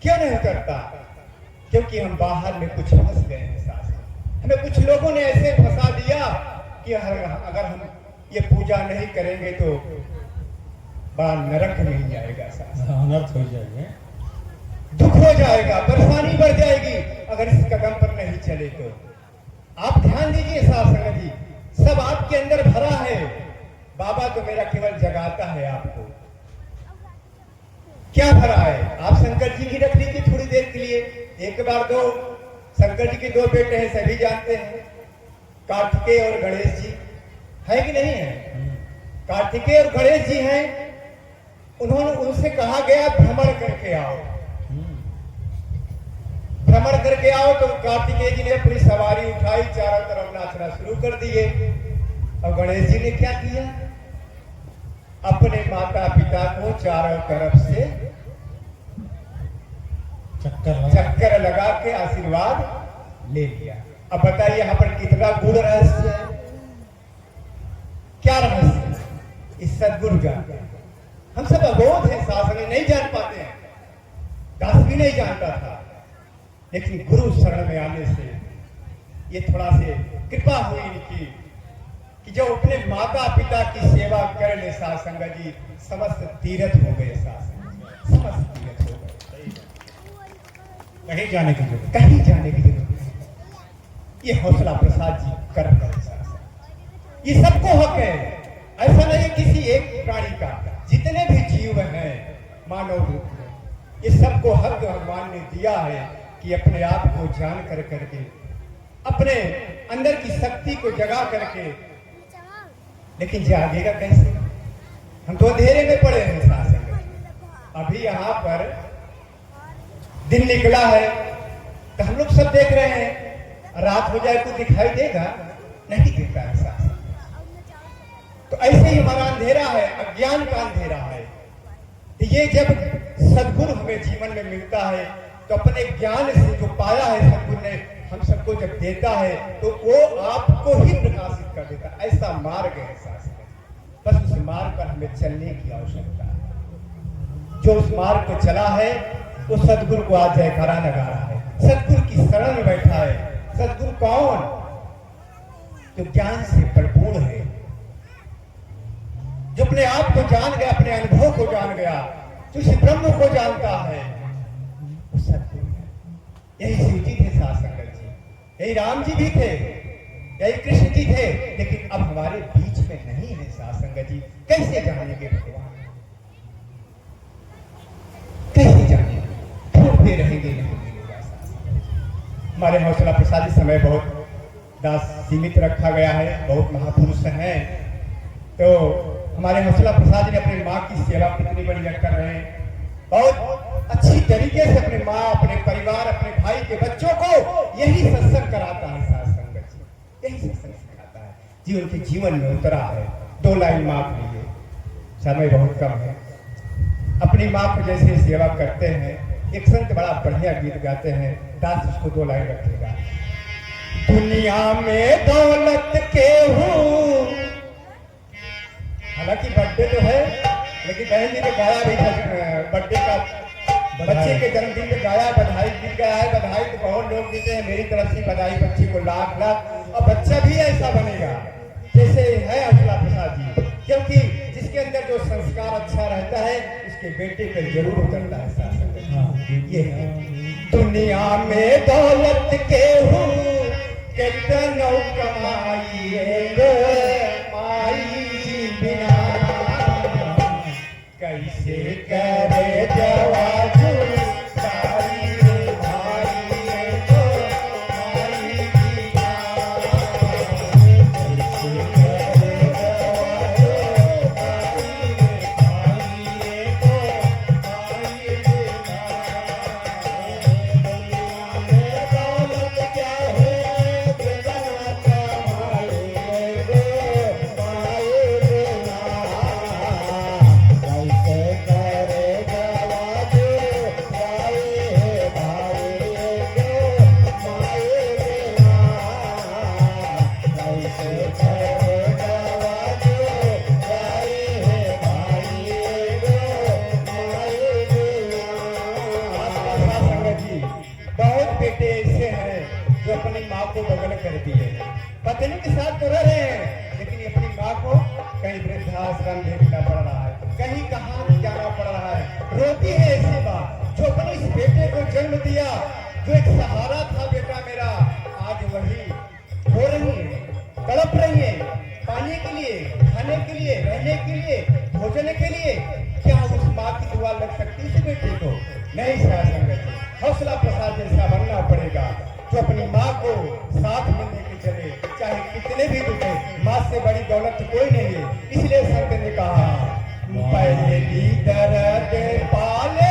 क्यों नहीं उतरता? क्योंकि हम बाहर में कुछ फंस गए हैं शास्त्र। हमें कुछ लोगों ने ऐसे फंसा दिया कि अगर हम ये पूजा नहीं करेंगे तो बड़ा नरक मिल जाएगा, अनर्थ हो जाएगा, दुख हो जाएगा, परेशानी बढ़ जाएगी अगर इस कदम पर नहीं चले तो। आप ध्यान दीजिए साथ संगत जी, सब आपके अंदर भरा है। बाबा तो मेरा केवल जगाता है आपको। क्या भरा है? आप शंकर जी की रख लीजिए थोड़ी देर के लिए, एक बार दो। शंकर जी के दो बेटे हैं, सभी जानते हैं, कार्तिकेय और गणेश जी, है कि नहीं है? कार्तिकेय और गणेश जी हैं। उन्होंने उनसे कहा गया भ्रमण करके आओ, भ्रमण करके आओ। तो कार्तिकेय जी ने अपनी सवारी उठाई, चारों तरफ नाचना शुरू कर दिए। और गणेश जी ने क्या किया? अपने माता पिता को चारों तरफ से चक्कर लगा के आशीर्वाद ले लिया। अब बताइए यहाँ पर कितना गूढ़ रहस्य है। क्या रहस्य? इस सदगुरु जानते हैं। हम सब अबोध हैं, शास्त्र नहीं जान पाते हैं, दास भी नहीं जानता था, लेकिन गुरु शरण में आने से ये थोड़ा से कृपा हुई इनकी कि जो अपने माता पिता की सेवा कर ले साथ संगत जी, समस्त तीर्थ हो गए, समस्त तीर्थ हो गए, कहीं जाने की जरूरत, कहीं जाने की जरूरत नहीं। ये हौसला प्रसाद जी कर रहे हैं, ये सबको हक है। ऐसा नहीं है किसी एक प्राणी का, जितने भी जीव हैं मानव रूप में, ये सबको हक भगवान ने दिया है कि अपने आप को जान कर करके, अपने अंदर की शक्ति को जगा करके, लेकिन जागेगा कैसे? हम तो अंधेरे में पड़े हैं शासन। अभी यहाँ पर दिन निकला है तो हम लोग सब देख रहे हैं, रात हो जाए तो दिखाई देगा? नहीं देता है शासन। तो ऐसे ही हमारा अंधेरा है, अज्ञान का अंधेरा है। तो ये जब सद्गुरु हमें जीवन में मिलता है तो अपने ज्ञान से जो पाया है सद्गुरु ने हम सबको जब देता है तो वो आपको ही प्रकाशित कर देता है। ऐसा मार्ग है शास्त्र, बस उस मार्ग पर हमें चलने की आवश्यकता है। जो उस मार्ग को चला है वो सद्गुरु को आज जयकारा लगा रहा है, सद्गुरु की शरण में बैठा है। सद्गुरु कौन? जो ज्ञान से भरपूर है, जो अपने आप को जान गया, अपने अनुभव को जान गया, जो इस ब्रह्म को जानता है, वो सद्गुरु है। यही शिव जी थे साथ संगत जी, यही राम जी भी थे, यही कृष्ण जी थे, लेकिन अब हमारे बीच में नहीं है साथ संगत जी। कैसे जानेंगे भगवान? कैसे जानेंगे? ढूंढते रहेंगे, नहीं मिलेगा। हमारे हौसला प्रसाद जी समय बहुत दास सीमित रखा गया है, बहुत महापुरुष हैं। तो हमारे हौसला प्रसाद जी ने अपनी माँ की सेवा कितनी बढ़िया कर रहे हैं, बहुत अच्छी तरीके से अपने माँ, अपने परिवार, अपने भाई के बच्चों को यही सत्संग कराता है साथ संगत जी, यही सत्संग सिखाता है। जी उनके जीवन में उतरा है। 2 लाइन माफ लीजिए, समय बहुत कम है। अपनी माँ को जैसे सेवा करते हैं, एक संत बड़ा बढ़िया गीत गाते हैं, दास उसको 2 लाइन रखेगा। दुनिया में दौलत के हूँ, हालांकि बर्थडे तो है, लेकिन बहन जी ने गाया भी था बर्थडे का, बच्चे के जन्मदिन पे गाया, बधाई दी गया है। बधाई तो बहुत लोग देते हैं, मेरी तरफ से बधाई बच्चे को लाख लाख। और बच्चा भी ऐसा बनेगा जैसे है हौसला प्रसाद जी, क्योंकि जिसके अंदर जो संस्कार अच्छा रहता है उसके बेटे पे जरूर उतरता है शासन। ये है दुनिया में दौलत के हूँ कितनों कमाइएंगे, माई बिना कैसे करे जवाब बेटे ऐसे हैं जो अपनी माँ को बगल कर दिए, पत्नी के साथ तो रह रहे हैं, लेकिन अपनी माँ को कहीं वृद्धाश्रम देखना पड़ रहा है, कहीं कहाँ जाना पड़ रहा है। रोती है ऐसी माँ जो अपने इस बेटे को जन्म दिया, जो एक सहारा था बेटा मेरा, आज वही हो रही है, तड़प रही है पानी के लिए, खाने के लिए, रहने के लिए, भोजन के लिए। क्या उस माँ की दुआ लग सकती है बेटे को? नहीं साथ संगत जी, हौसला प्रसाद जैसा बनना पड़ेगा जो अपनी माँ को साथ मिलने के चले, चाहे कितने भी दुखे। माँ से बड़ी दौलत कोई नहीं है, इसलिए संत ने कहा पहले भी दर्द पाले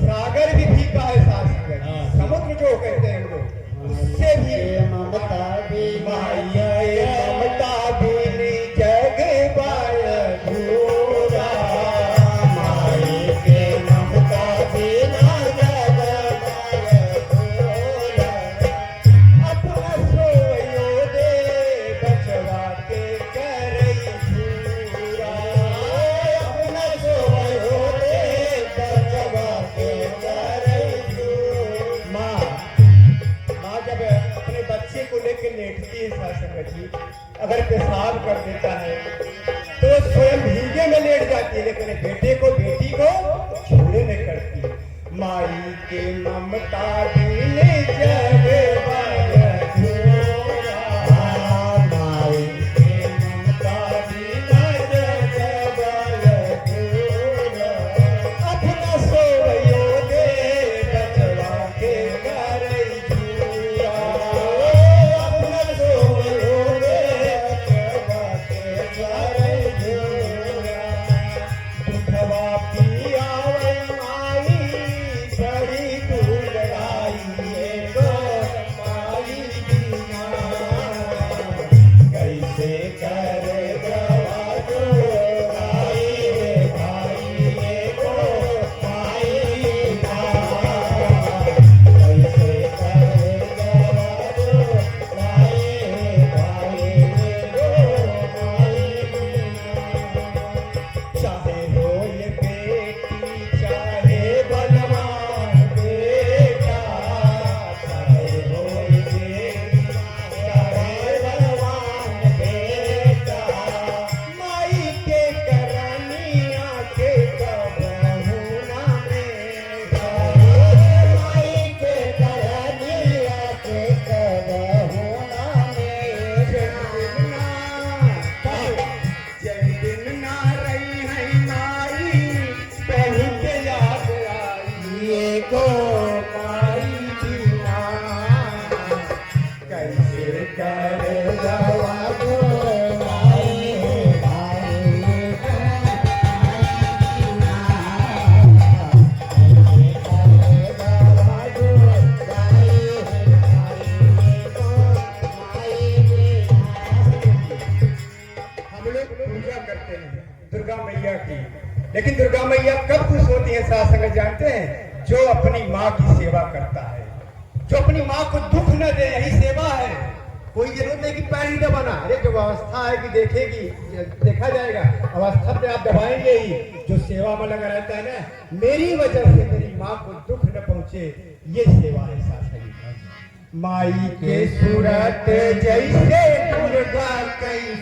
सागर भी फीका है साथ संगत, समुद्र जो कहते हैं लोग, उससे भी ममता भी ममता भी जग बाय धूरा, माई के ममता भी ना जग बाय धूरा, अपना सोयो दे बचवा के करई धूरा, अपना सोयो दे बचवा के करई धूरा। माँ जब अपने बच्चे को लेकर लेटती है सासंगत जी, अगर पेशाब कर देता है तो स्वयं भीगे में लेट जाती है, लेकिन बेटे को बेटी को छूने में करती है। माई के ममता बिन जग बाय धूरा, माई के ममता बिन जग बाय धूरा, अपना सोयो दे बचवा के करई धूरा, अपना सोयो दे बचवा के करई धूरा, दुधवा पियावै माई बड़ी दूध लाई, अपनी माँ की सेवा करता है, जो अपनी माँ को दुख न दे, यही सेवा है। कोई जरूरत नहीं कि पैर ही दबाना, अरे जो अवस्था है कि देखेगी, देखा जाएगा, अवस्था पे आप दबाएंगे ही। जो सेवा में लगा रहता है ना, मेरी वजह से मेरी माँ को दुख न पहुंचे, ये सेवा है शास्त्री। माई के सूरत जैसे दुर्गा कई